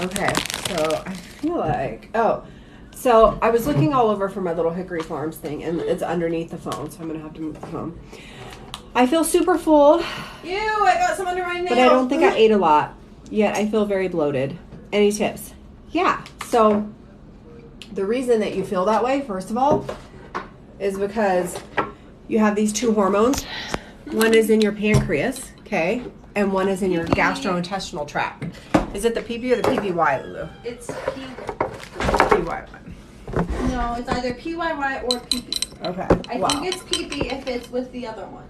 Okay, so I feel like, so I was looking all over for my little Hickory Farms thing, and it's underneath the phone, so I'm going to have to move the phone. I feel super full. Ew, I got some under my nails. But I don't think I ate a lot, yet I feel very bloated. Any tips? Yeah, so the reason that you feel that way, first of all, is because you have these two hormones. One is in your pancreas, okay, and one is in your gastrointestinal tract. Is it the PP or the PPY, Lulu? It's PPY. No, it's either PYY or PP. Okay. I think it's PP if it's with the other one.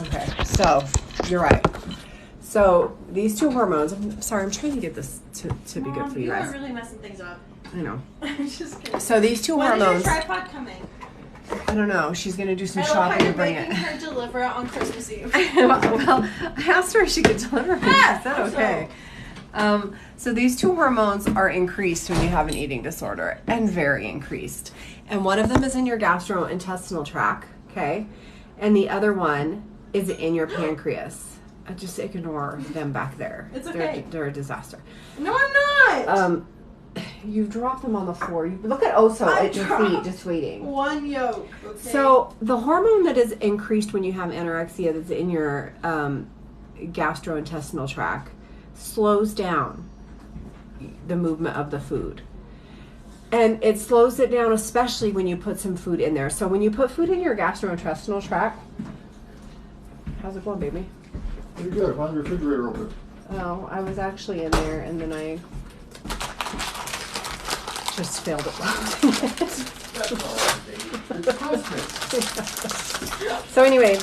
Okay, so you're right. So these two hormones, I'm sorry, I'm trying to get this to be good for you You guys. are really messing things up. I know. I'm just kidding. So these two When hormones. is your tripod coming? I don't know. She's gonna do some I love shopping how you're to bring making it. her deliver it on Christmas Eve. Well, I asked her if she could deliver it. She said Also. okay. So these two hormones are increased when you have an eating disorder, and very increased. And one of them is in your gastrointestinal tract, okay, and the other one is in your pancreas. Just ignore them back there. It's okay. They're a disaster. No, I'm not. You dropped them on the floor. You look at Oso at your feet, just waiting. One yolk. Okay. So the hormone that is increased when you have anorexia that's in your gastrointestinal tract slows down the movement of the food. And it slows it down especially when you put some food in there. So when you put food in your gastrointestinal tract, how's it going, baby? Pretty good. Find the refrigerator open. Oh, I was actually in there and then I just failed at It's Christmas. So anyway,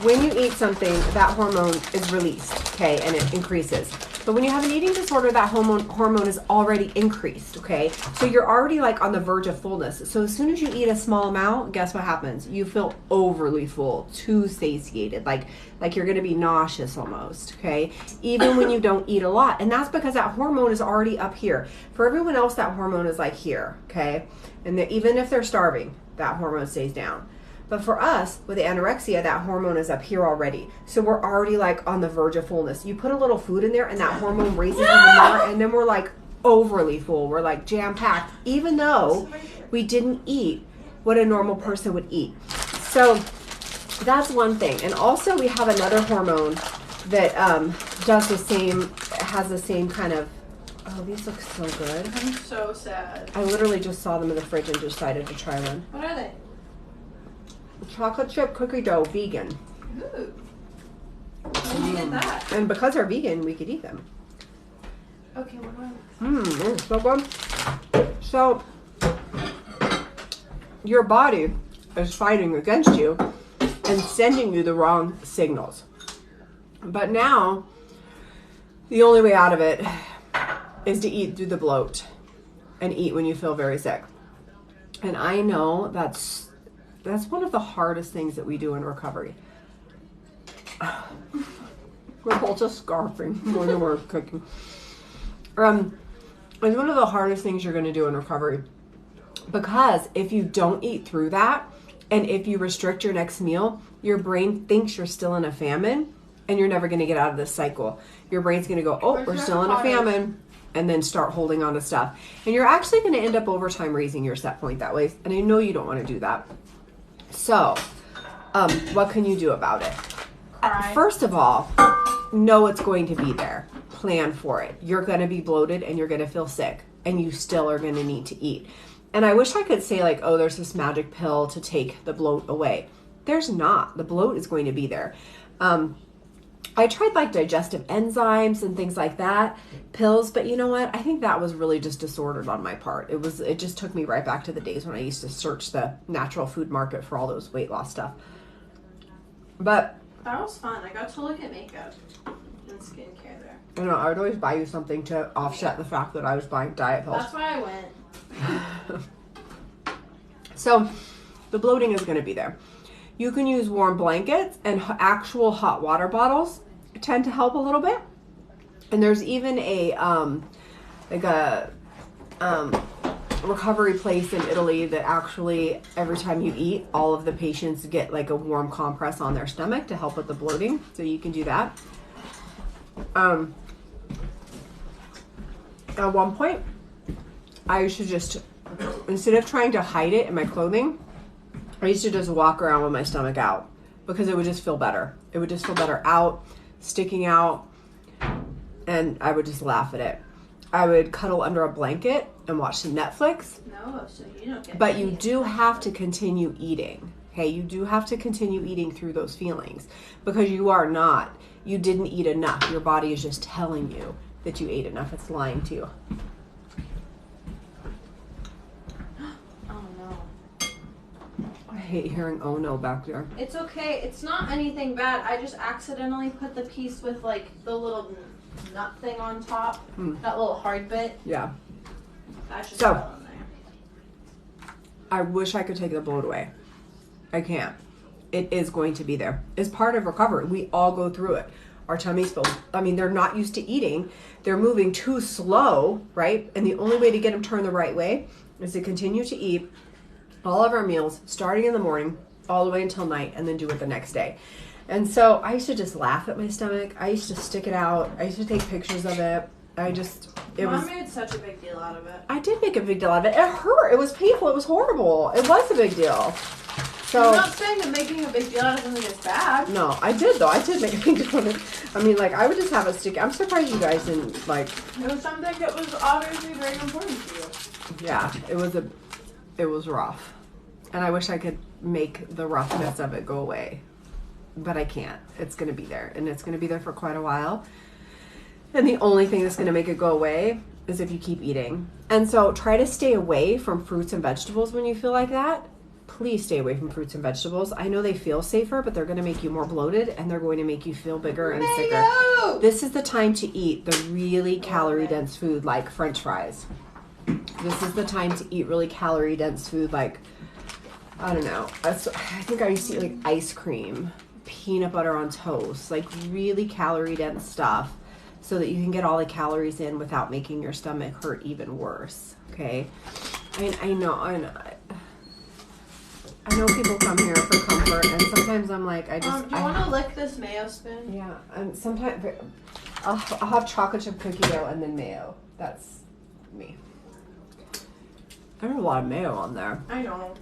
when you eat something, that hormone is released, okay, and it increases. But when you have an eating disorder, that hormone is already increased, okay? So you're already like on the verge of fullness. So as soon as you eat a small amount, guess what happens? You feel overly full, too satiated, like you're gonna be nauseous almost, okay? Even when you don't eat a lot. And that's because that hormone is already up here. For everyone else, that hormone is like here, okay? And even if they're starving, that hormone stays down. But for us, with anorexia, that hormone is up here already. So we're already like on the verge of fullness. You put a little food in there and that hormone raises even more, and then we're like overly full. We're like jam-packed, even though we didn't eat what a normal person would eat. So that's one thing. And also we have another hormone that does the same, has the same kind of, oh, these look so good. I'm so sad. I literally just saw them in the fridge and decided to try one. What are they? Chocolate chip cookie dough, vegan. Ooh. When did you get that? And because they're vegan, we could eat them. Okay, what do I So good. So, your body is fighting against you and sending you the wrong signals. But now, the only way out of it is to eat through the bloat and eat when you feel very sick. And I know that's one of the hardest things that we do in recovery. We're both just scarfing more than we're cooking. It's one of the hardest things you're going to do in recovery. Because if you don't eat through that, and if you restrict your next meal, your brain thinks you're still in a famine, and you're never going to get out of this cycle. Your brain's going to go, oh, we're still in a famine, and then start holding on to stuff. And you're actually going to end up over time raising your set point that way. And I know you don't want to do that. So, what can you do about it? Cry. First of all, know it's going to be there. Plan for it. You're going to be bloated and you're going to feel sick, and you still are going to need to eat. And I wish I could say like, oh, there's this magic pill to take the bloat away. There's not. The bloat is going to be there. I tried like digestive enzymes and things like that, pills, but you know what? I think that was really just disordered on my part. It just took me right back to the days when I used to search the natural food market for all those weight loss stuff. But That was fun. I got to look at makeup and skincare there. I don't know, I would always buy you something to offset the fact that I was buying diet pills. That's why I went. So the bloating is going to be there. You can use warm blankets, and actual hot water bottles tend to help a little bit. And there's even a recovery place in Italy that actually every time you eat, all of the patients get like a warm compress on their stomach to help with the bloating. So you can do that. At one point, I used to just, instead of trying to hide it in my clothing, I used to just walk around with my stomach out because it would just feel better. It would just feel better out, sticking out, and I would just laugh at it. I would cuddle under a blanket and watch some Netflix. No, so you don't get But you any. do have to continue eating. Okay, you do have to continue eating through those feelings because you didn't eat enough. Your body is just telling you that you ate enough. It's lying to you. Oh no. I hate hearing oh no back there. It's okay. It's not anything bad. I just accidentally put the piece with like the little nut thing on top. That little hard bit. Yeah. That just So- fell in there. I wish I could take the bloat away. I can't. It is going to be there. It's part of recovery. We all go through it. Our tummies feel, they're not used to eating. They're moving too slow, right? And the only way to get them turned the right way is to continue to eat all of our meals, starting in the morning, all the way until night, and then do it the next day. And so I used to just laugh at my stomach. I used to stick it out. I used to take pictures of it. Mom made such a big deal out of it. I did make a big deal out of it. It hurt. It was painful. It was horrible. It was a big deal. So I'm not saying that making a big deal out of something is bad. no, I did though. I did make a big deal of it. I mean, like I would just have a stick. I'm surprised you guys didn't like. It was something that was obviously very important to you. Yeah, it was rough, and I wish I could make the roughness of it go away, but I can't. It's gonna be there, and it's gonna be there for quite a while. And the only thing that's gonna make it go away is if you keep eating. And so try to stay away from fruits and vegetables when you feel like that. Please stay away from fruits and vegetables. I know they feel safer, but they're going to make you more bloated and they're going to make you feel bigger and sicker. Mayo! This is the time to eat the really calorie dense food like French fries. This is the time to eat really calorie dense food like, I don't know. I think I used to eat like ice cream, peanut butter on toast, like really calorie dense stuff so that you can get all the calories in without making your stomach hurt even worse. Okay? I know people come here for comfort, and sometimes I'm like, Do you want to lick this mayo spoon? yeah, and sometimes I'll have chocolate chip cookie dough and then mayo. That's me. There's a lot of mayo on there. I know.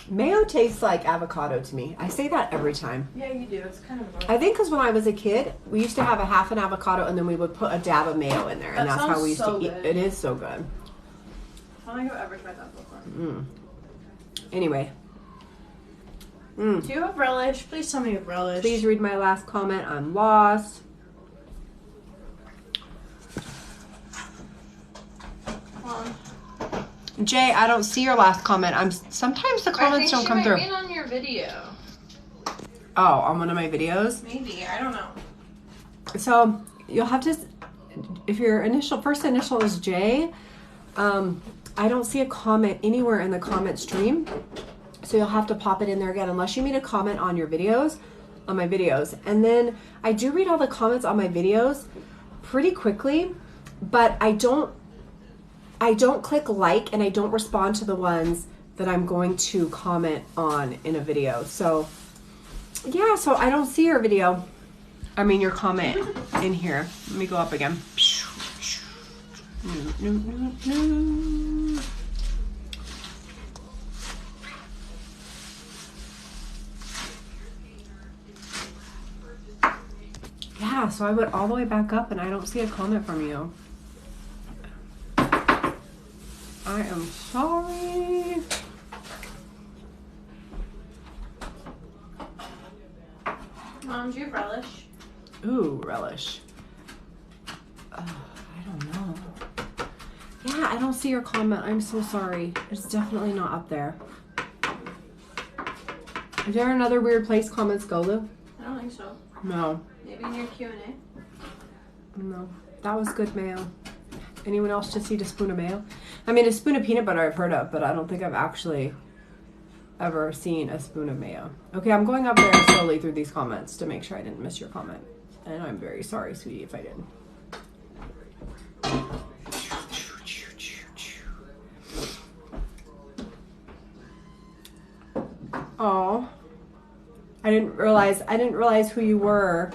Mayo tastes like avocado to me. I say that every time. Yeah, you do. It's kind of annoying. I think because when I was a kid, we used to have a half an avocado and then we would put a dab of mayo in there, and That that's how sounds we used so to eat. good. It is so good. I don't think I've ever tried that before. Anyway, Do you have relish? Please tell me you have relish. please read my last comment. I'm lost. Come on. Jay, I don't see your last comment. Sometimes the comments don't come through. I think she might be on your video. Oh, on one of my videos. Maybe. I don't know. So you'll have to, if your first initial is J, I don't see a comment anywhere in the comment stream. So you'll have to pop it in there again, unless you made a comment on your videos, on my videos. And then I do read all the comments on my videos pretty quickly, but I don't click like and I don't respond to the ones that I'm going to comment on in a video. So yeah, so I don't see your video. I mean your comment in here. Let me go up again. Yeah, so I went all the way back up and I don't see a comment from you. I am sorry. Mom, do you have relish? Ooh, relish. I don't know. Yeah, I don't see your comment. I'm so sorry. It's definitely not up there. Is there another weird place comments go, Lou? I don't think so. No. Maybe in your Q&A. No. That was good mayo. Anyone else just eat a spoon of mayo? I mean, a spoon of peanut butter I've heard of, but I don't think I've actually ever seen a spoon of mayo. Okay, I'm going up very slowly through these comments to make sure I didn't miss your comment. And I'm very sorry, sweetie, if I did. Oh, I didn't realize who you were.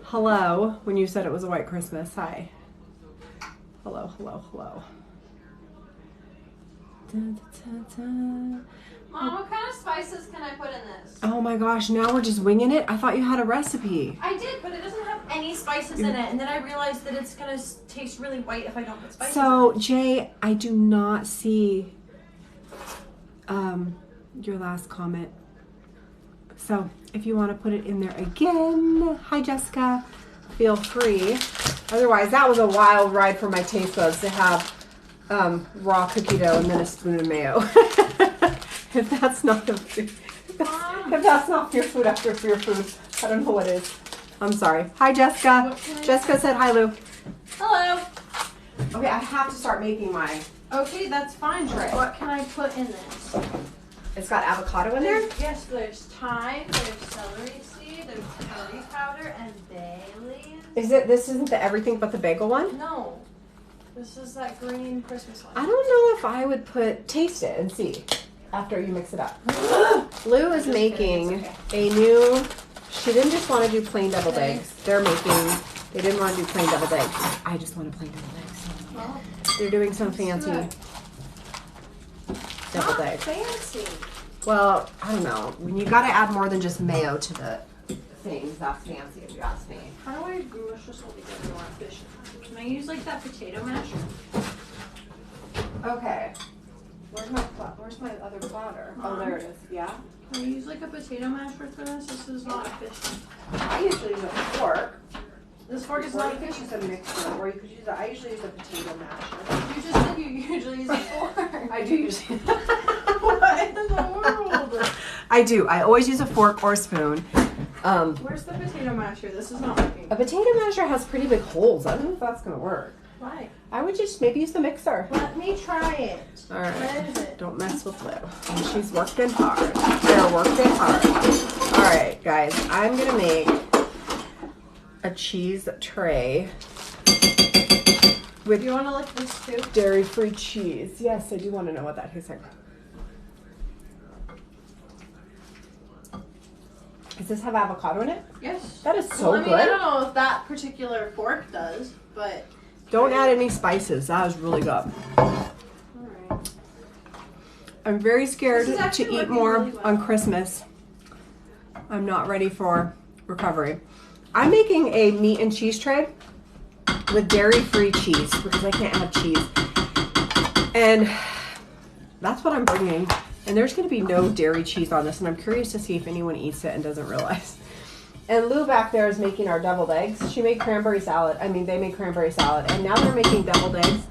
Hello, when you said it was a white Christmas. Hi. Hello. Dun, dun, dun. Mom, what kind of spices can I put in this? Oh my gosh, now we're just winging it? I thought you had a recipe. I did, but it doesn't have any spices in it. And then I realized that it's going to taste really white if I don't put spices So, in it. Jay, I do not see your last comment. So, if you want to put it in there again, hi Jessica, feel free. Otherwise, that was a wild ride for my taste buds to have raw cookie dough and then a spoon of mayo. If that's not the food, if that's not your food after your food, I don't know what is. I'm sorry. Hi Jessica. What can I Jessica said hi, Lou. Hello. Okay, I have to start making mine. Okay, that's fine, Trey. What can I put in this? It's got avocado in there. Yes, there's thyme, there's celery seed, there's curry powder, and bay leaves. This isn't the everything but the bagel one? No. This is that green Christmas one. I don't know if I would taste it and see after you mix it up. Lou is Just making kidding, it's a new, she didn't just want to do plain deviled eggs. They didn't want to do plain deviled eggs. I just want to plain deviled eggs. Well, They're doing some fancy good. deviled not eggs. fancy. Well, I don't know. When you got to add more than just mayo to the things, that's fancy if you ask me. How do I mush this all together more efficient? Can I use like that potato masher? Okay. Where's my other platter? Oh, there it is. Yeah. Can I use like a potato masher for this? This is not efficient. I usually use a fork. This fork is Or not you could use efficient. a mixer, or you could use I usually use a potato masher. You just said you usually use a fork. I do usually. What in the world? I do. I always use a fork or a spoon. Where's the potato masher? This is not working. A potato masher has pretty big holes. I don't know if that's gonna work. Why? I would just maybe use the mixer. Let me try it. All right. Where is it? Don't mess with Lou. And she's working hard. They're working hard. All right, guys. I'm gonna make a cheese tray with You want to lick this too? dairy-free cheese. Yes, I do want to know what that tastes like. Does this have avocado in it? Yes. That is so Well, I mean, I good. don't know if that particular fork does, but. Don't add any spices. That is really good. Alright. I'm very scared This is to actually eat working more really well. on Christmas. I'm not ready for recovery. I'm making a meat and cheese tray with dairy-free cheese because I can't have cheese. And that's what I'm bringing. And there's going to be no dairy cheese on this, and I'm curious to see if anyone eats it and doesn't realize. And Lou back there is making our deviled eggs. She made cranberry salad. I mean, they made cranberry salad, and now they're making deviled eggs.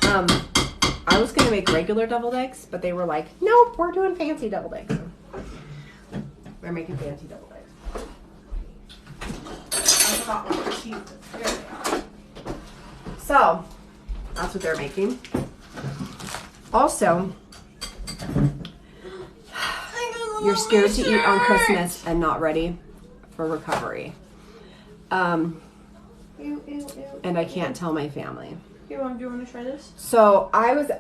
I was going to make regular deviled eggs, but they were like, nope, we're doing fancy deviled eggs. We're making fancy deviled eggs. I forgot what the cheese is. Here they are. So, that's what they're making. Also, you're scared to eat on Christmas and not ready for recovery. And I can't tell my family. Do you want to try this? So I was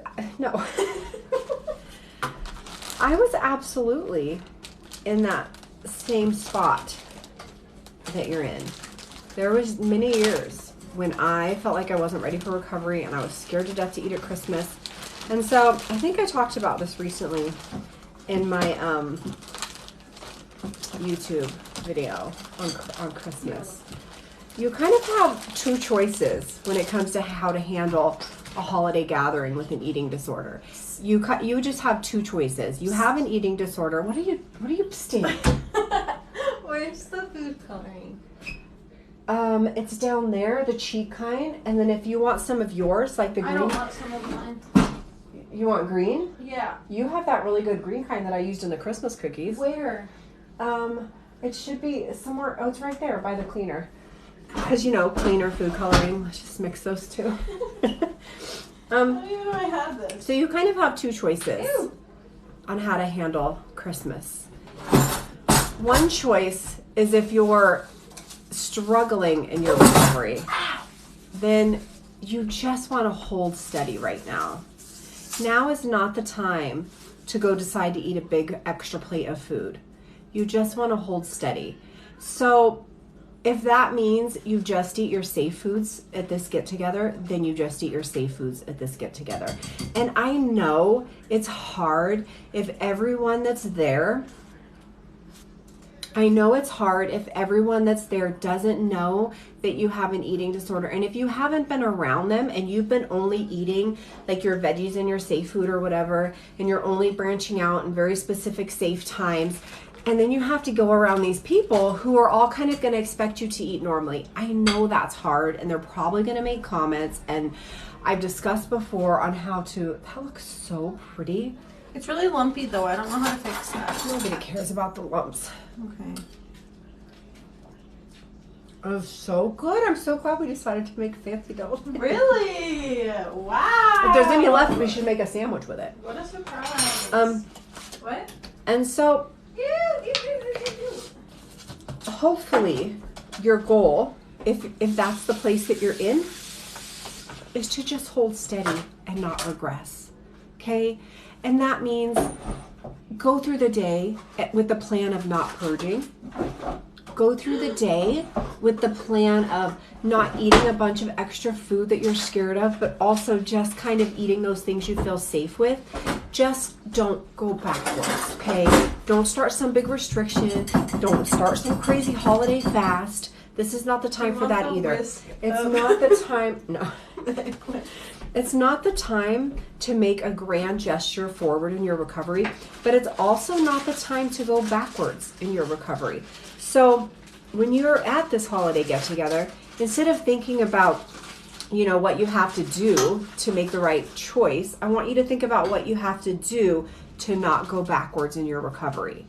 absolutely in that same spot that you're in. There was many years when I felt like I wasn't ready for recovery and I was scared to death to eat at Christmas. And so I think I talked about this recently in my YouTube video on Christmas. You kind of have two choices when it comes to how to handle a holiday gathering with an eating disorder. You just have two choices. You have an eating disorder. What are you stating? Where's the food coloring? It's down there, the cheap kind, and then if you want some of yours, like the I green, don't want some of mine. you want green? Yeah. You have that really good green kind that I used in the Christmas cookies. Where? It should be somewhere. Oh, it's right there by the cleaner. Because cleaner, food coloring. Let's just mix those two. I don't even know I had this. So you kind of have two choices Ew. on how to handle Christmas. One choice is if you're struggling in your recovery, then you just want to hold steady right now. Now is not the time to go decide to eat a big extra plate of food. You just want to hold steady. So if that means you just eat your safe foods at this get together, then you just eat your safe foods at this get together. And I know it's hard if everyone that's there, doesn't know that you have an eating disorder. And if you haven't been around them and you've been only eating like your veggies and your safe food or whatever, and you're only branching out in very specific safe times, and then you have to go around these people who are all kind of going to expect you to eat normally. I know that's hard, and they're probably going to make comments. And I've discussed before on how to, that looks so pretty. It's really lumpy though. I don't know how to fix that. Nobody cares about the lumps. Okay. Oh, so good. I'm so glad we decided to make fancy dough. Really? Wow. If there's any left, we should make a sandwich with it. What a surprise. What? And so hopefully your goal, if that's the place that you're in, is to just hold steady and not regress. Okay? And that means go through the day with the plan of not purging. Go through the day with the plan of not eating a bunch of extra food that you're scared of, but also just kind of eating those things you feel safe with. Just don't go backwards, okay? Don't start some big restriction. Don't start some crazy holiday fast. This is not the time for that either. It's not the time. No. It's not the time to make a grand gesture forward in your recovery, but it's also not the time to go backwards in your recovery. So when you're at this holiday get-together, instead of thinking about, what you have to do to make the right choice, I want you to think about what you have to do to not go backwards in your recovery.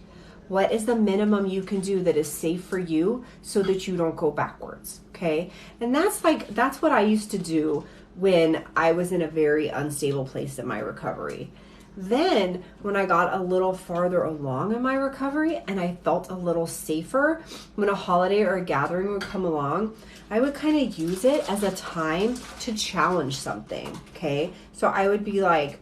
What is the minimum you can do that is safe for you so that you don't go backwards, okay? And that's what I used to do when I was in a very unstable place in my recovery. Then when I got a little farther along in my recovery and I felt a little safer, when a holiday or a gathering would come along, I would kind of use it as a time to challenge something, okay? So I would be like,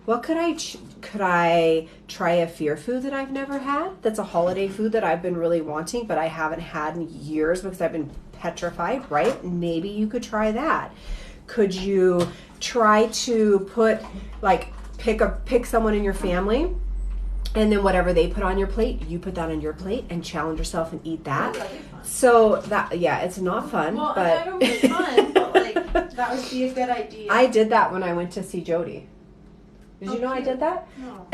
what could I try a fear food that I've never had? That's a holiday food that I've been really wanting, but I haven't had in years because I've been petrified, right? Maybe you could try that. Could you try to pick someone in your family, and then whatever they put on your plate, you put that on your plate and challenge yourself and eat that. So it's not fun. Well, but I don't think it's fun, but that would be a good idea. I did that when I went to see Jody. Did you know I did that? No.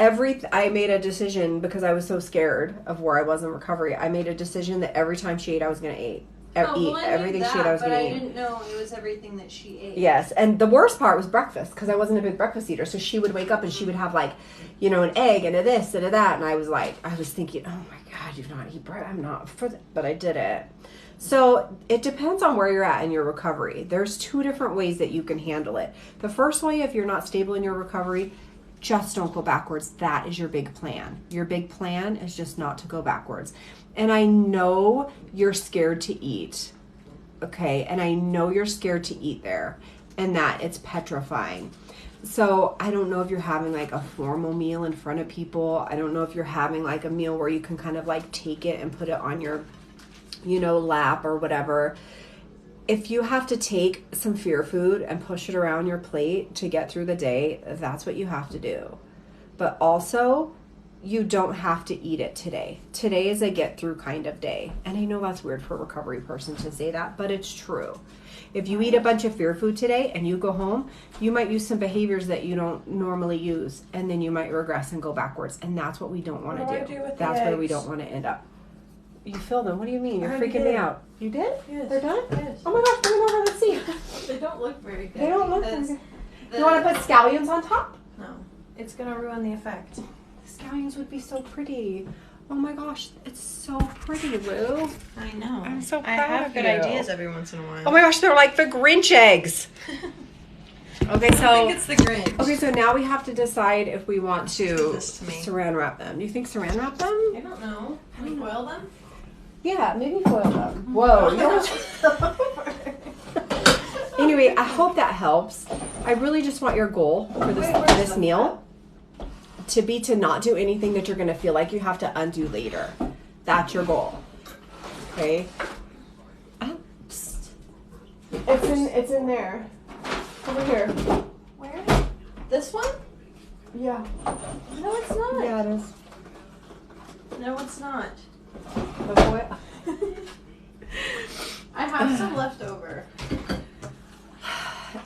I made a decision because I was so scared of where I was in recovery. I made a decision that every time she ate, I was going to eat. Everything she ate, I was going to eat. But I didn't know it was everything that she ate. Yes, and the worst part was breakfast because I wasn't a big breakfast eater. So she would wake up and she would have an egg and a this and a that, and I was thinking, oh my God, you do not eat bread. I'm not for that, but I did it. So it depends on where you're at in your recovery. There's two different ways that you can handle it. The first way, if you're not stable in your recovery, just don't go backwards. That is your big plan. Your big plan is just not to go backwards. And I know you're scared to eat, okay? And I know you're scared to eat there and that it's petrifying. So I don't know if you're having a formal meal in front of people. I don't know if you're having a meal where you can kind of take it and put it on your, lap or whatever. If you have to take some fear food and push it around your plate to get through the day, that's what you have to do. But also, you don't have to eat it today. Today is a get through kind of day. And I know that's weird for a recovery person to say that, but it's true. If you eat a bunch of fear food today and you go home, you might use some behaviors that you don't normally use, and then you might regress and go backwards. And that's what we don't want to do. That's where we don't want to end up. You filled them. What do you mean? You're freaking me out. You did? Yes. They're done? Yes. Oh my gosh, bring them over. Let's see. They don't look very good. They don't look very because good. You want to put scallions on top? No. It's going to ruin the effect. The scallions would be so pretty. Oh my gosh, it's so pretty, Lou. I know. I'm so proud I have of good you. ideas every once in a while. Oh my gosh, they're like the Grinch eggs. Okay, I think it's the Grinch. Okay, so now we have to decide if we want to Give this to me. saran wrap them. Do you think saran wrap them? I don't know. Can we foil them? Yeah, maybe foil them. Whoa. Anyway, I hope that helps. I really just want your goal for this meal to be to not do anything that you're going to feel like you have to undo later. That's your goal. Okay. It's in there. Over here. Where? This one? Yeah. No, it's not. Yeah, it is. No, it's not. The boy. I have some left over.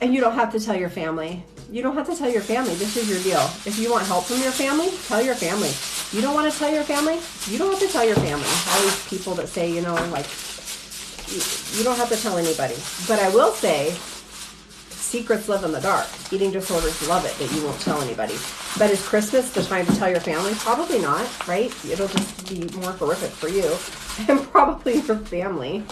And you don't have to tell your family. You don't have to tell your family. This is your deal. If you want help from your family, tell your family. You don't want to tell your family? You don't have to tell your family. All these people that say, you know, like, you don't have to tell anybody. But I will say, secrets live in the dark. Eating disorders love it that you won't tell anybody. But is Christmas the time to tell your family? Probably not, right? It'll just be more horrific for you and probably your family.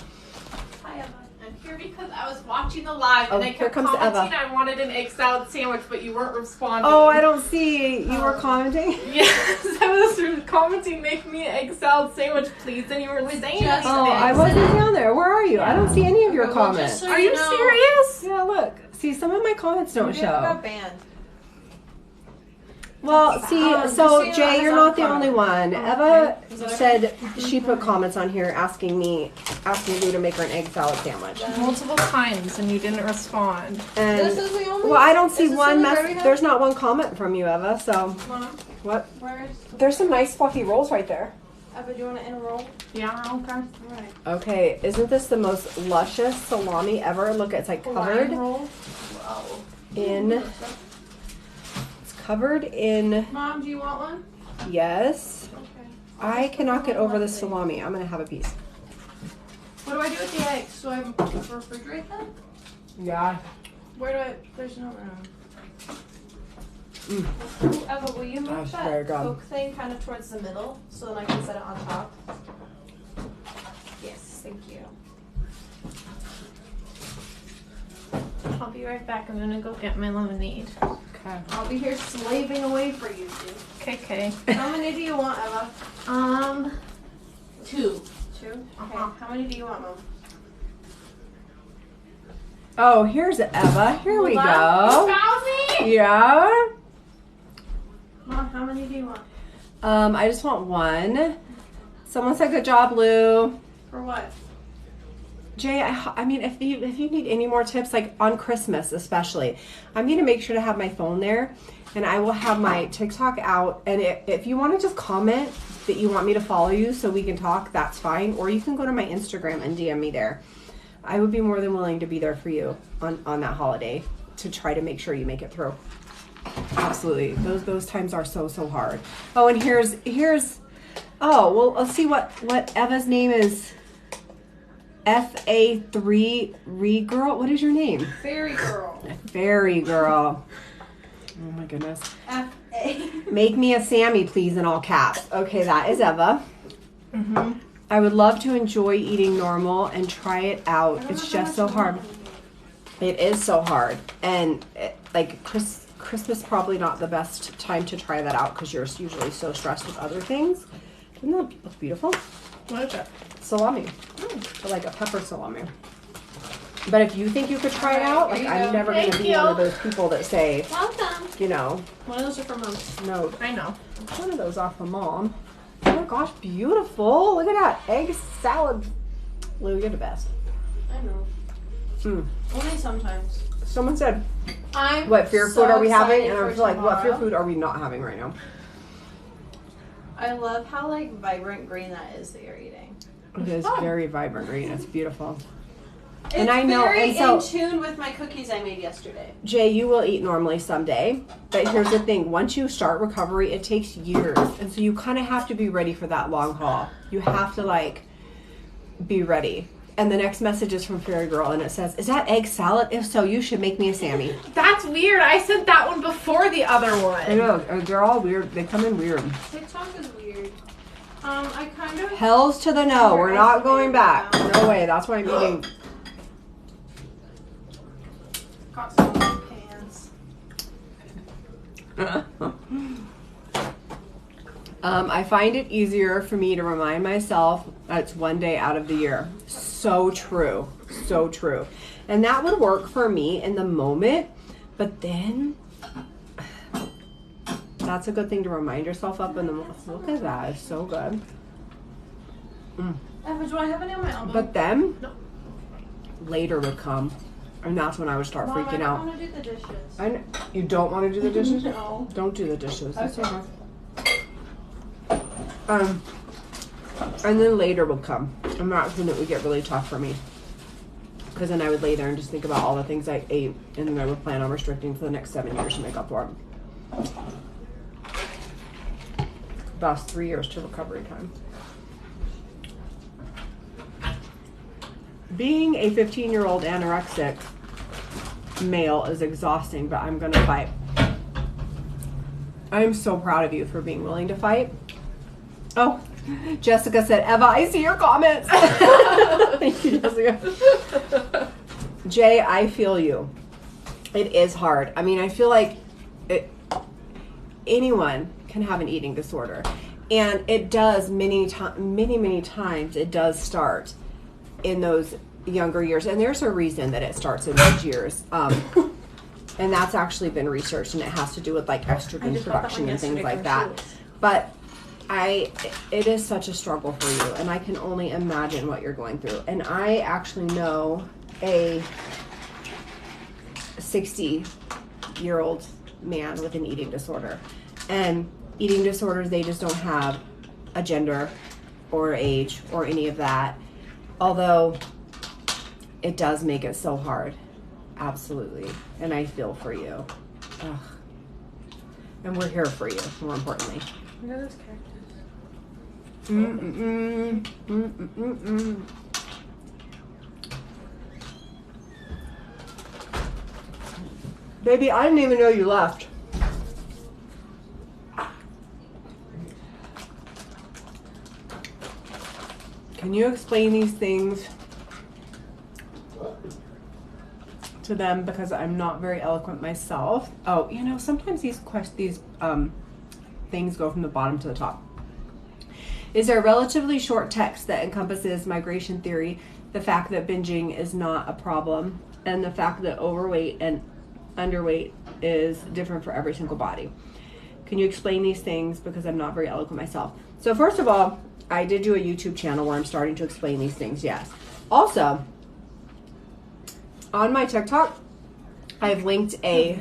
Hi, Emma. I'm here because I was watching the live Oh, and I here kept comes commenting Eva. I wanted an egg salad sandwich, but you weren't responding. Oh, I don't see. You were commenting? Yes, I was commenting, make me an egg salad sandwich, please, and you were saying just Oh, anything. I wasn't down there. Where are you? I don't see any of your Okay, well, comments. just so Are you know, serious? Yeah, look. See, some of my comments don't maybe I got show. banned. Well, see, just so so you know, Jay, it's you're on not the file. only one. Oh, Eva okay. Is that said she put comments on here asking Lou to make her an egg salad sandwich. Multiple times and you didn't respond. And This is the only. well, I don't see is this one the mess. we have? There's not one comment from you, Eva. So Mom, what? where is? There's some nice fluffy rolls right there. Eva, do you want to enroll? Yeah, okay. All right. Okay, isn't this the most luscious salami ever? Look, it's like covered Wow. in. It's covered in. Mom, do you want one? Yes. Okay. I cannot get over the salami. I'm gonna have a piece. What do I do with the eggs? Do I refrigerate them? Yeah. Where do I? There's no room. Mm. Ooh, Eva, will you That's move very that good. Coke thing kind of towards the middle so then I can set it on top? Yes, thank you. I'll be right back. I'm gonna go get my lemonade. Okay. I'll be here slaving away for you two. Okay. How many do you want, Eva? 2. 2? Okay. Uh-huh. How many do you want, Mom? Oh, here's Eva. Here we Hello? go. Found me? Yeah. Mom, how many do you want? I just want one. Someone said good job, Lou. For what? Jay, I mean, if you need any more tips, like on Christmas especially, I'm gonna make sure to have my phone there, and I will have my TikTok out. And if you want to just comment that you want me to follow you so we can talk, that's fine. Or you can go to my Instagram and DM me there. I would be more than willing to be there for you on that holiday to try to make sure you make it through. Absolutely, those times are so hard. Oh, and here's. Oh, well, let's see what Eva's name is. FA3 Re Girl. What is your name? Fairy girl. Fairy Girl. Oh my goodness. F-A. Make me a Sammy, please, in all caps. Okay, that is Eva. Mm-hmm. I would love to enjoy eating normal and try it out. It's just so hard. It is so hard. And like Christmas probably not the best time to try that out because you're usually so stressed with other things. Doesn't that look beautiful? What is it? Salami. Like a pepper salami. But if you think you could try it out, like Here you I'm go. never going to Thank be you. one of those people that say, Welcome. you know, One of those are for Mom. no, I know. one of those off of Mom. Oh my gosh, beautiful. Look at that. Egg salad. Lou, you're the best. I know. Mm. Only sometimes. Someone said, I'm what fear so food are we having? excited And I for feel like, what fear tomorrow. food are we not having right now? I love how like vibrant green that is that you're eating. It is very vibrant green. It's beautiful. It's And I know- very and so- in tune with my cookies I made yesterday. Jay, you will eat normally someday. But here's the thing. Once you start recovery, it takes years. And so you kind of have to be ready for that long haul. You have to like be ready. And the next message is from Fairy Girl and it says, is that egg salad? If so, you should make me a Sammy. That's weird. I sent that one before the other I one. know. They're all weird. They come in weird. TikTok is weird. I kind of Hells to the no. We're not going back. No way. That's why I'm eating. got some in my pants. I find it easier for me to remind myself that it's one day out of the year. So true. So true. And that would work for me in the moment. But then, that's a good thing to remind yourself up in the moment. Look at that. It's so good. Do I have any on my elbow? But then No. later would come, and that's when I would start Mom, I freaking don't out. want to do the dishes. You don't want to do the dishes? No. Don't do the dishes. It's Okay. okay. And then later would come, and that's when it would get really tough for me. Because then I would lay there and just think about all the things I ate, and then I would plan on restricting for the next 7 years to make up for them. About 3 years to recovery time. Being a 15-year-old anorexic male is exhausting, but I'm gonna fight. I'm so proud of you for being willing to fight. Oh, Jessica said, Eva, I see your comments. Thank you, Jessica. Jay, I feel you. It is hard. I mean, I feel like anyone can have an eating disorder. And it does many times, it does start in those younger years. And there's a reason that it starts in those years. And that's actually been researched, and it has to do with like estrogen production and things like that. But it is such a struggle for you, and I can only imagine what you're going through. And I actually know a 60-year-old man with an eating disorder. And eating disorders, they just don't have a gender or age or any of that. Although it does make it so hard. Absolutely. And I feel for you. Ugh. And we're here for you, more importantly. Look at this cactus. Baby, I didn't even know you left. Can you explain these things to them, because I'm not very eloquent myself? Oh, you know, sometimes these things go from the bottom to the top. Is there a relatively short text that encompasses migration theory, the fact that binging is not a problem, and the fact that overweight and underweight is different for every single body? Can you explain these things, because I'm not very eloquent myself? So first of all, I did do a YouTube channel where I'm starting to explain these things, yes. Also, on my TikTok, I've linked a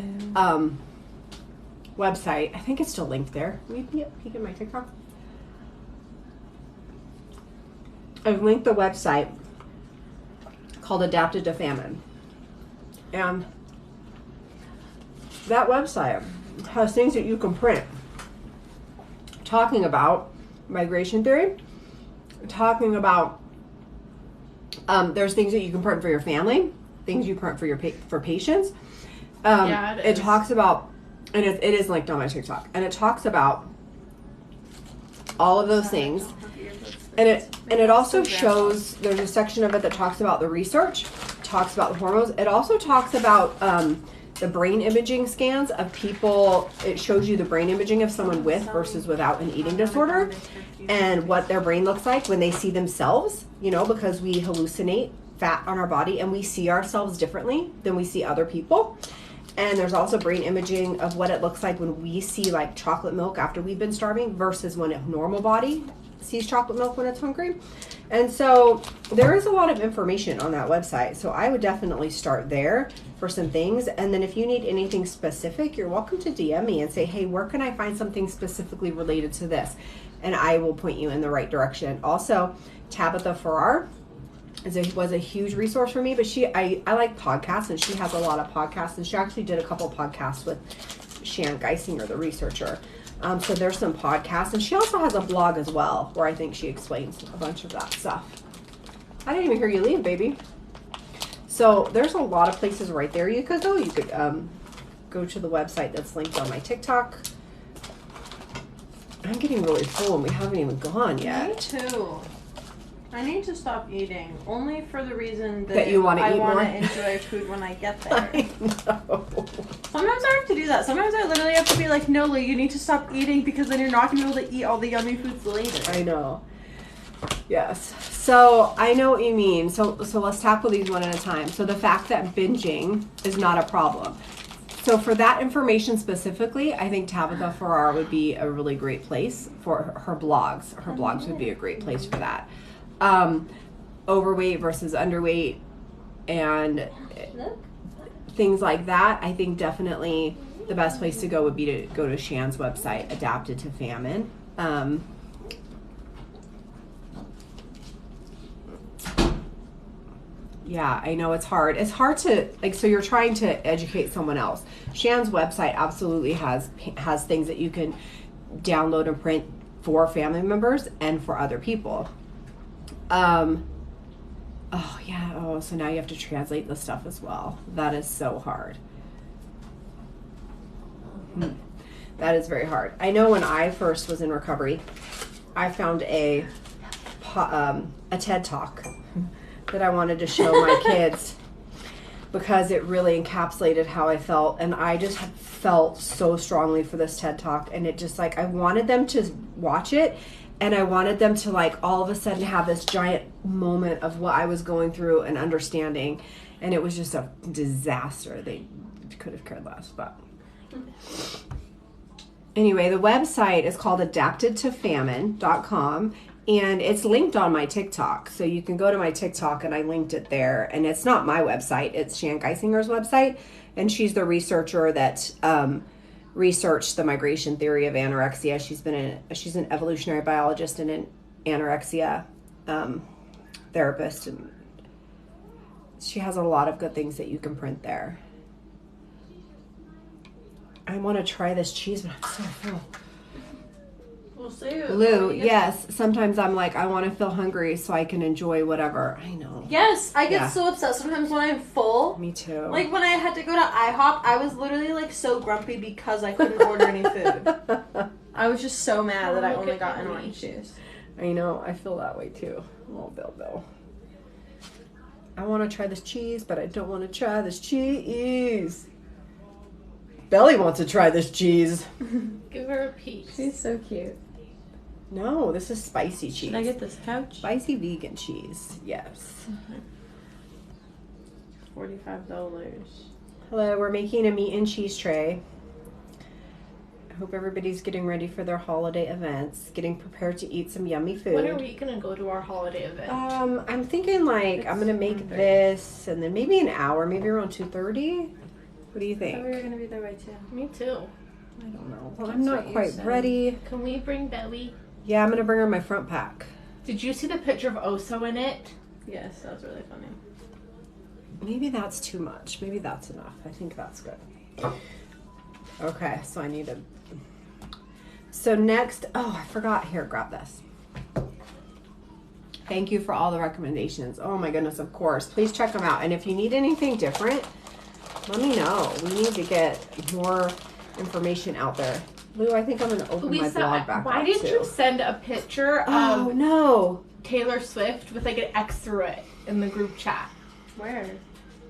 website. I think it's still linked there. Will you peek at my TikTok? I've linked the website called Adapted to Famine. And that website has things that you can print talking about migration theory, talking about there's things that you can print for your family, things you print for your for patients. Yeah, it it is. talks about, and it is linked on my TikTok, and it talks about all of those things. And it also shows, there's a section of it that talks about the research, talks about the hormones. It also talks about the brain imaging scans of people. It shows you the brain imaging of someone with versus without an eating disorder, and what their brain looks like when they see themselves, you know, because we hallucinate fat on our body and we see ourselves differently than we see other people. And there's also brain imaging of what it looks like when we see like chocolate milk after we've been starving versus when a normal body sees chocolate milk when it's hungry. And so there is a lot of information on that website. So I would definitely start there for some things. And then if you need anything specific, you're welcome to DM me and say, hey, where can I find something specifically related to this? And I will point you in the right direction. Also, Tabitha Farrar was a huge resource for me, but I like podcasts, and she has a lot of podcasts, and she actually did a couple podcasts with Shan Geisinger, the researcher. So there's some podcasts, and she also has a blog as well, where I think she explains a bunch of that stuff. I didn't even hear you leave, baby. So there's a lot of places right there you could go. You could go to the website that's linked on my TikTok. I'm getting really full, and we haven't even gone yet. Me too. I need to stop eating, only for the reason That you wanna I eat want more? to enjoy food when I get there. I know. Sometimes I have to do that. Sometimes I literally have to be like, no, Lee, you need to stop eating, because then you're not going to be able to eat all the yummy foods later. I know. Yes. So I know what you mean. So let's tackle these one at a time. So the fact that binging is not a problem. So for that information specifically, I think Tabitha Farrar would be a really great place for her blogs. Her blogs would be a great place for that. overweight versus underweight and things like that, I think definitely the best place to go would be to go to Shan's website, Adapted to Famine. Yeah, I know it's hard. It's hard to, like, so you're trying to educate someone else. Shan's website absolutely has things that you can download and print for family members and for other people. Oh yeah, so now you have to translate the stuff as well. That is so hard. That is very hard. I know when I first was in recovery, I found a TED Talk that I wanted to show my kids because it really encapsulated how I felt, and I just felt so strongly for this TED Talk, and it just like I wanted them to watch it, and I wanted them to like all of a sudden have this giant moment of what I was going through and understanding, and it was just a disaster. They could have cared less, but anyway, the website is called adaptedtofamine.com. And it's linked on my TikTok. So you can go to my TikTok and I linked it there. And it's not my website, it's Shan Geisinger's website. And she's the researcher that researched the migration theory of anorexia. She's an evolutionary biologist and an anorexia therapist. And she has a lot of good things that you can print there. I want to try this cheese, but I'm so full. We'll see. Lou, yes. Sometimes I'm like, I want to feel hungry so I can enjoy whatever. I know. Yes, I get Yeah. so upset sometimes when I'm full. Me too. Like when I had to go to IHOP, I was literally like so grumpy because I couldn't order any food. I was just so mad that I Look only at got an me. orange juice. I know. I feel that way too. Oh, Bill. I want to try this cheese, but I don't want to try this cheese. Belly wants to try this cheese. Give her a piece. She's so cute. No, this is spicy cheese. Should I get this couch? Spicy vegan cheese. Yes. $45. Hello, we're making a meat and cheese tray. I hope everybody's getting ready for their holiday events, getting prepared to eat some yummy food. When are we gonna go to our holiday event? I'm thinking like I'm gonna make 1:30. this and then maybe an hour, maybe around 2:30. What do you I thought we were think? gonna be there by 2. Me too. I don't know. Well, That's I'm not what you quite said. ready. Can we bring Belly? Yeah, I'm gonna bring her my front pack. Did you see the picture of Oso in it? Yes, that was really funny. Maybe that's too much. Maybe that's enough. I think that's good. Okay, so I need to. So next, oh, I forgot. Here, grab this. Thank you for all the recommendations. Oh my goodness, of course. Please check them out. And if you need anything different, let me know. We need to get more information out there. Lou, I think I'm going to open my blog back why up did too. you send a picture Oh of no. Taylor Swift with like an X through it in the group chat? Where?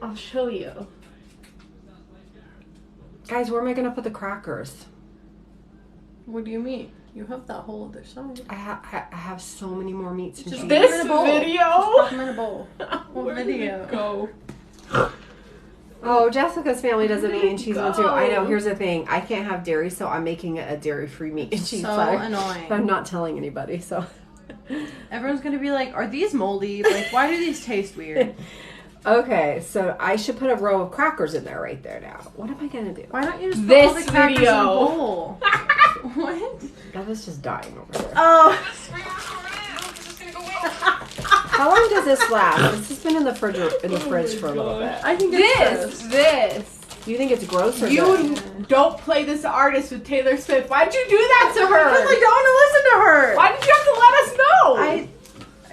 I'll show you. Guys, where am I going to put the crackers? What do you mean? You have that whole other side. I have so many more meats and Just cheese. Put 'em in This a bowl. video. Pop them in a bowl. Whole Where did video. it go? Oh, Jessica's family does a meat and cheese one too. I know. Go. Here's the thing: I can't have dairy, so I'm making it a dairy-free meat and cheese So platter. annoying. But I'm not telling anybody. So Everyone's gonna be like, "Are these moldy? Like, why do these taste weird?" okay, so I should put a row of crackers in there right there now. What am I gonna do? Why don't you just put This all the crackers in a video. bowl? What? I was just dying over here. Oh. How long does this last? This has been in the fridge for a little bit. I think it's This. Do you think it's gross or You good? don't play this artist with Taylor Swift. Why'd you do that to her? Because I don't want to listen to her. Why did you have to let us know?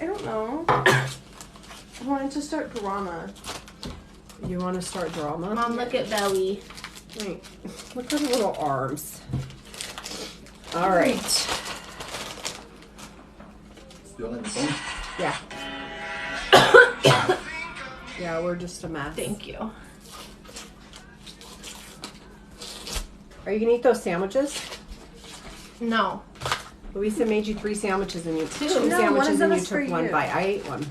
I don't know. I wanted to start drama. You want to start drama? Mom, look at Belly. Wait, look at her little arms. All right. Still in the phone? Yeah. Yeah, we're just a mess. Thank you. Are you gonna eat those sandwiches? No. Louisa made you 3 sandwiches and you Two. two No, one sandwiches of and them you is for took one you. bite. I ate one.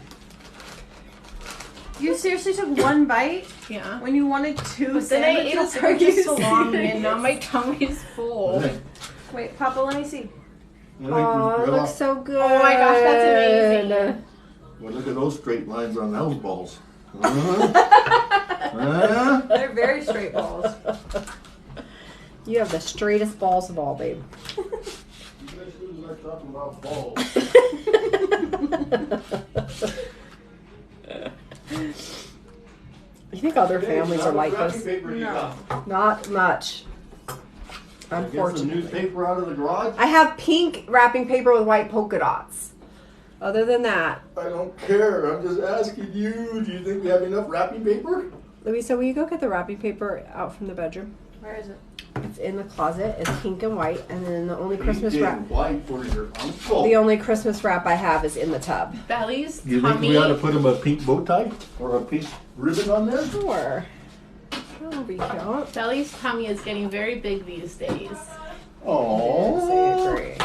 You seriously took one bite Yeah. when you wanted 2 But then I ate a sandwiches? Are you turkey salami serious? and now my tummy's full. Hey, Wait, Papa, let me see. I think Oh, we're it good looks off. so good. Oh my gosh, that's amazing. Well, look at those straight lines on those balls. Huh? They're very straight balls. You have the straightest balls of all, babe. You guys shouldn't like talking about balls. You think other Hey, families how are like much wrapping this? paper you No. got? Not much. Get some Unfortunately. newspaper out of the garage? I have pink wrapping paper with white polka dots. Other than that, I don't care. I'm just asking you. Do you think we have enough wrapping paper? Louisa, will you go get the wrapping paper out from the bedroom? Where is it? It's in the closet. It's pink and white, and then the only Christmas Pink wrap. and white for your uncle. The only Christmas wrap I have is in the tub. Belly's You think tummy. we ought to put him a pink bow tie or a pink ribbon on there? Sure. That'll be cute. Belly's tummy is getting very big these days. Oh. Agree.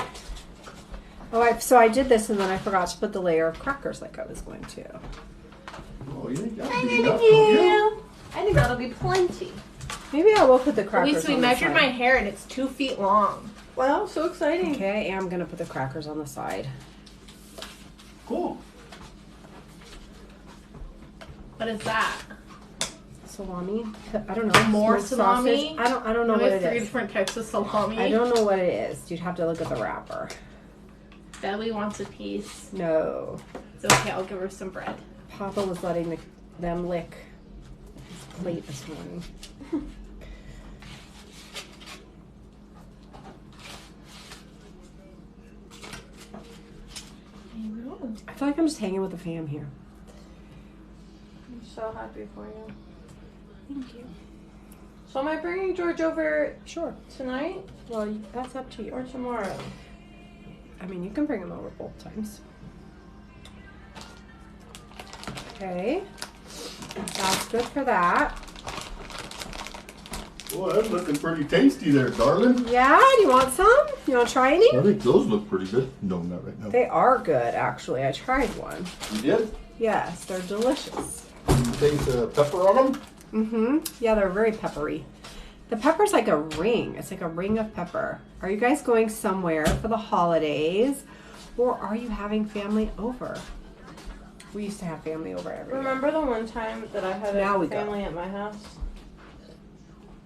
Oh, so I did this, and then I forgot to put the layer of crackers like I was going to. Oh, you think that'd be enough, don't you? I think that'll be plenty. Maybe I will put the At crackers least we on the measured side. my hair and it's 2 feet long. Wow, so exciting. Okay, I am gonna put the crackers on the side. Cool. What is that? Salami? I don't know. More smoked salami? sausage? I don't know We what have it 3 is. different types of salami. I don't know what it is. You'd have to look at the wrapper. Belly wants a piece. No. It's okay, I'll give her some bread. Papa was letting them lick his plate this morning. I feel like I'm just hanging with the fam here. I'm so happy for you. Thank you. So am I bringing George over Sure. tonight Well, that's up to or you. tomorrow? I mean, you can bring them over both times. Okay. That's good for that. Boy, that's looking pretty tasty there, darling. Yeah, do you want some? You want to try any? I think those look pretty good. No, not right now. They are good, actually. I tried one. You did? Yes, they're delicious. Did you taste the pepper on them? Mm-hmm. Yeah, they're very peppery. The pepper's like a ring. It's like a ring of pepper. Are you guys going somewhere for the holidays? Or are you having family over? We used to have family over every year. Remember the one time that I had Now we a go. family at my house?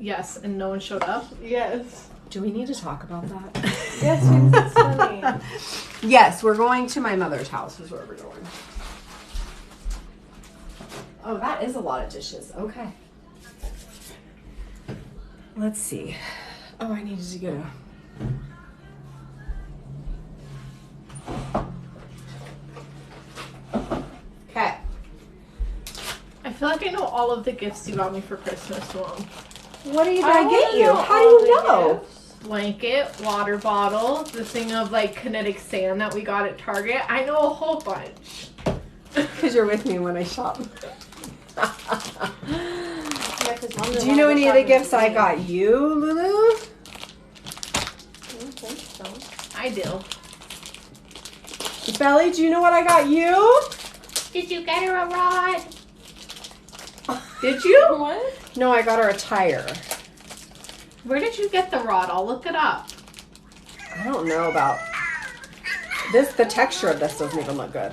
Yes, and no one showed up. Yes. Do we need to talk about that? Yes, because it's funny. Yes, we're going to my mother's house is where we're going. Oh, that is a lot of dishes. Okay. Let's see. Oh, I needed to get a... Okay. I feel like I know all of the gifts you got me for Christmas, Mom. What did I I get wanna you? know How do all you the know? gifts. Blanket, water bottle, the thing of like kinetic sand that we got at Target. I know a whole bunch. Because you're with me when I shop. Yeah, 'cause Mom didn't Do you know want any to of the talk gifts to I me. got you, Lulu? I don't think so. I do. Belly, do you know what I got you? Did you get her a rod? Did you? What? No, I got her a tire. Where did you get the rod? I'll look it up. I don't know about this. The texture of this doesn't even look good.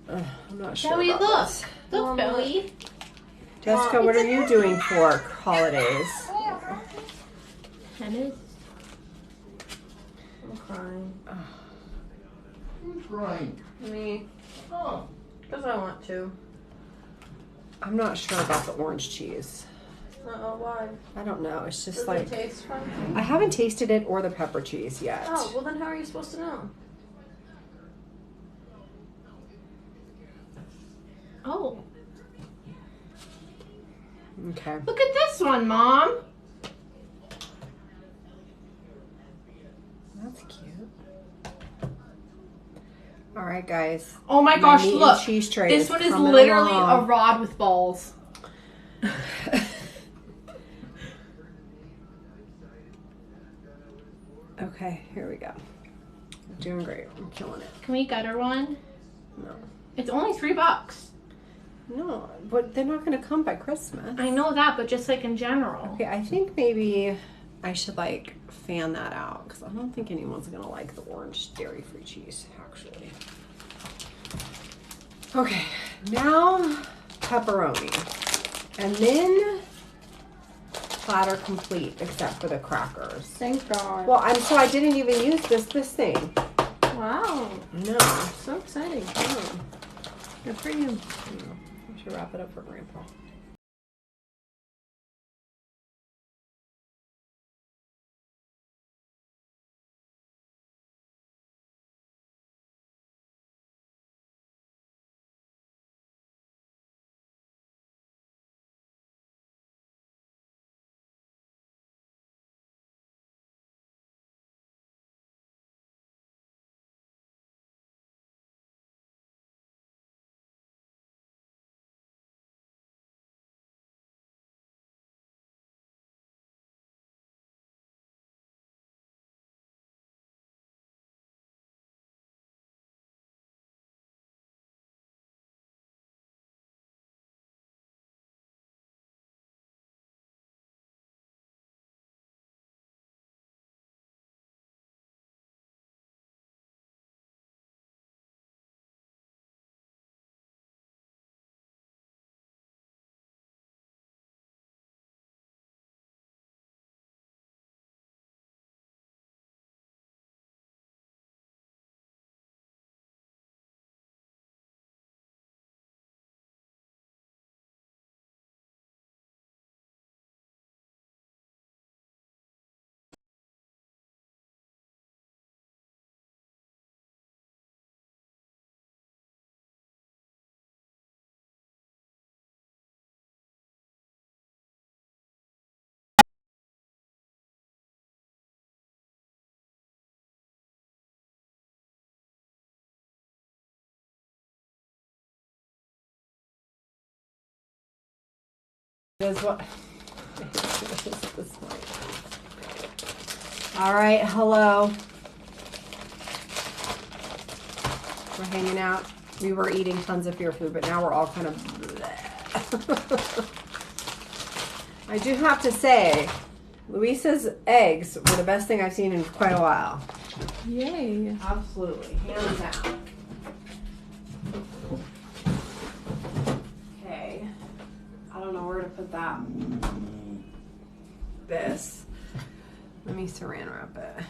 Ugh, I'm not sure Belly, about look. this. Look, Mom, Belly. Jessica, what are you doing for holidays? Tennis. I'm crying. Who's crying? Me. Oh. Because I want to. I'm not sure about the orange cheese. Uh-oh, why? I don't know. It's just Does like it taste funny? I haven't tasted it or the pepper cheese yet. Oh, well then how are you supposed to know? Oh, Okay. look at this one, Mom. That's cute. All right, guys. Oh my gosh, meat and look. cheese tray This one is coming literally along. a rod with balls. Okay, here we go. I'm doing great. I'm killing it. Can we get her one? No. It's only $3. No, but they're not going to come by Christmas. I know that, but just like in general. Okay, I think maybe I should like fan that out because I don't think anyone's going to like the orange dairy-free cheese, actually. Okay, now pepperoni. And then platter complete except for the crackers. Thank God. Well, I didn't even use this thing. Wow. No. So exciting. Oh. Good for you. I should wrap it up for Grandpa. Is what? All right, hello. We're hanging out. We were eating tons of fear food, but now we're all kind of bleh. I do have to say, Luisa's eggs were the best thing I've seen in quite a while. Yay. Absolutely, hands down. Okay, I don't know where to put that. This. Let me saran wrap it.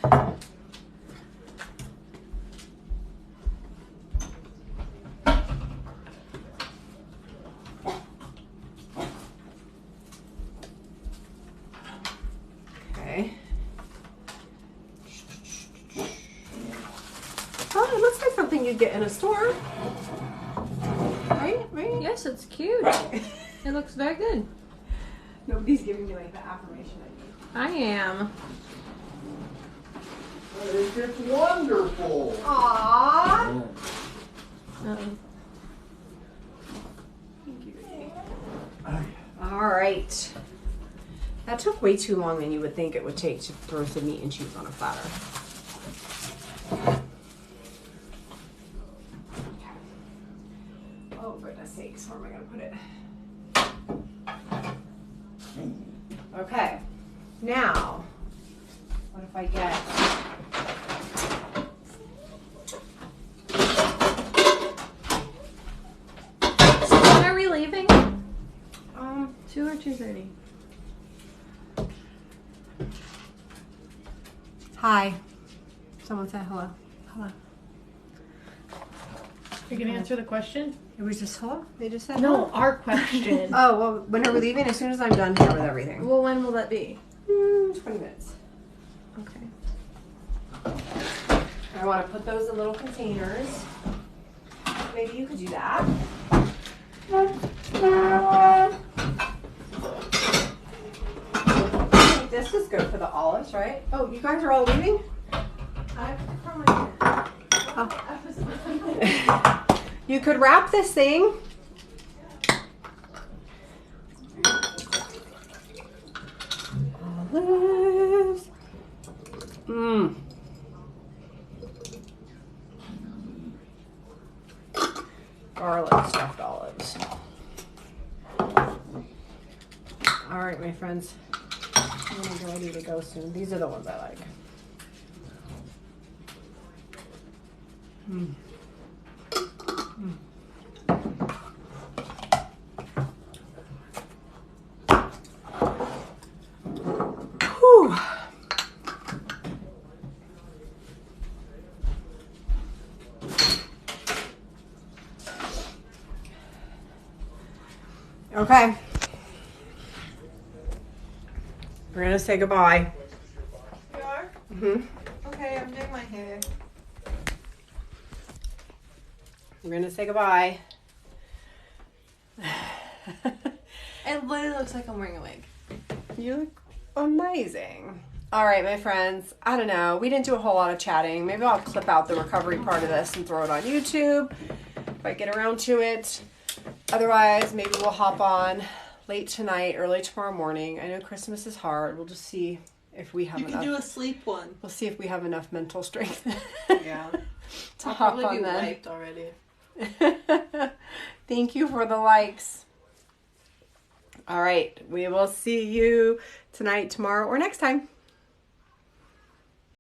Okay. Oh, it looks like something you'd get in a store. Right? Right? Yes, it's cute. It looks very good. Nobody's giving me like the affirmation I need. I am. I think it's wonderful. Aww. Uh-oh. Thank you, baby. All right. That took way too long than you would think it would take to throw some meat and cheese on a platter. Oh, goodness sakes. Where am I going to put it? Okay. Now, what if I get... So when are we leaving? 2 or 2:30? Hi. Someone said hello. Hello. You can answer the question? It was just hello? They just said No, hello. our question. Oh, well, when are we leaving? As soon as I'm done here with everything. Well, when will that be? 20 minutes. Okay. I want to put those in little containers. Maybe you could do that. I think this is good for the olives, right? Oh, you guys are all leaving? Oh. You could wrap this thing. Olives. Mmm. Garlic stuffed olives. All right, my friends. I'm gonna get ready to go soon. These are the ones I like. Mm. Mm. Okay. We're gonna say goodbye. You are? Okay, I'm doing my hair. We're gonna say goodbye. It literally looks like I'm wearing a wig. You look amazing. All right, my friends. I don't know. We didn't do a whole lot of chatting. Maybe I'll clip out the recovery part of this and throw it on YouTube if I get around to it. Otherwise, maybe we'll hop on late tonight, early tomorrow morning. I know Christmas is hard. We'll just see if we have You enough. can do a sleep one. We'll see if we have enough mental strength Yeah. to I'll hop probably on be then. wiped already. Thank you for the likes. All right. We will see you tonight, tomorrow, or next time.